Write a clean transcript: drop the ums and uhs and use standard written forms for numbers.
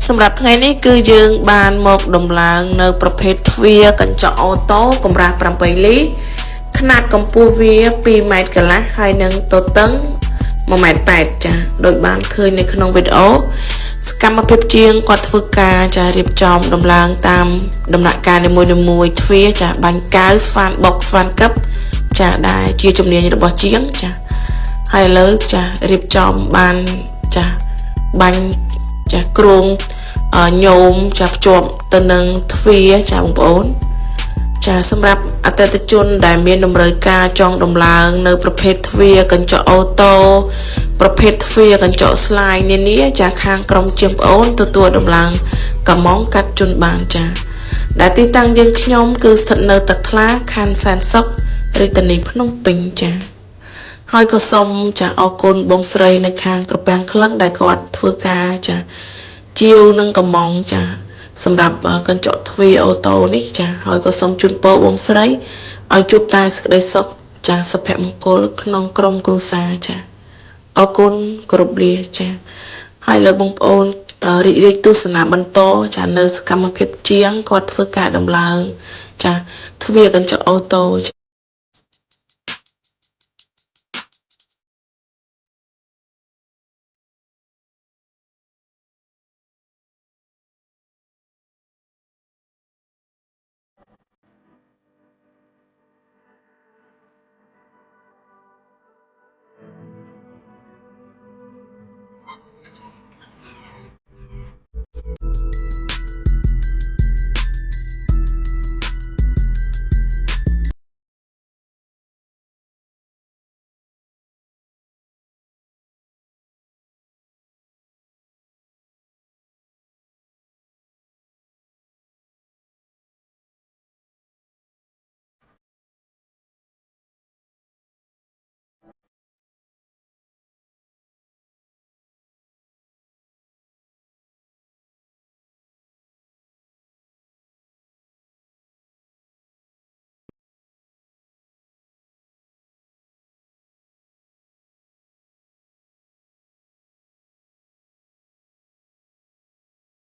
សម្រាប់ថ្ងៃនេះគឺយើងបានមកដំឡើងនៅប្រភេទទ្វារកញ្ចក់អូតូកម្រាស់8លីຂະຫນាតកម្ពស់វា2ម៉ែត្រកន្លះហើយនឹងទទឹង1ម៉ែត្រ8ចាដូចបានឃើញនៅក្នុងវីដេអូសកម្មភាពជាងគាត់ធ្វើការចារៀបចំដំឡើងតាមដំណាក់កាលនីមួយៗទ្វារចាបាញ់កៅស្វានបុកស្វានកឹបចាដែលជាជំនាញរបស់ជាងចាហើយលើចារៀបចំបានចាបាញ់ចាគ្រងញោមចាភ្ជាប់ទៅនឹងទ្វារចាបងប្អូនចាសម្រាប់អតិថិជនដែលមានតម្រូវការចង់ដំឡើងនៅប្រភេទទ្វារកញ្ចក់អូតូប្រភេទទ្វារកញ្ចក់ស្លាយនានាចាខាងក្រុមជាងប្អូនទទួលដំឡើងកំងកាត់ជូនបានចាដែលទីតាំងយើងខ្ញុំគឺស្ថិតនៅទឹកថ្លាខណ្ឌសែនសុខរាជធានីភ្នំពេញចាហើយក៏សូមចាអរគុណបងស្រីនៅខាងក្រពាំងក្លឹងដែលគាត់ធ្វើការចាជាវនឹងកំងចាសម្រាប់កញ្ចក់ទ្វារអូតូនេះចាហើយក៏សូមជូនពរបងស្រីឲ្យជួបតែសេចក្តីសុខចាសុភមង្គលក្នុងក្រុមគ្រួសារចាអរគុណគ្រប់លាចាហើយលើបងប្អូនរីករាយទស្សនាបន្តចានៅសកម្មភាពជាងគាត់ធ្វើការដំឡើងចាទ្វារកញ្ចក់អូតូ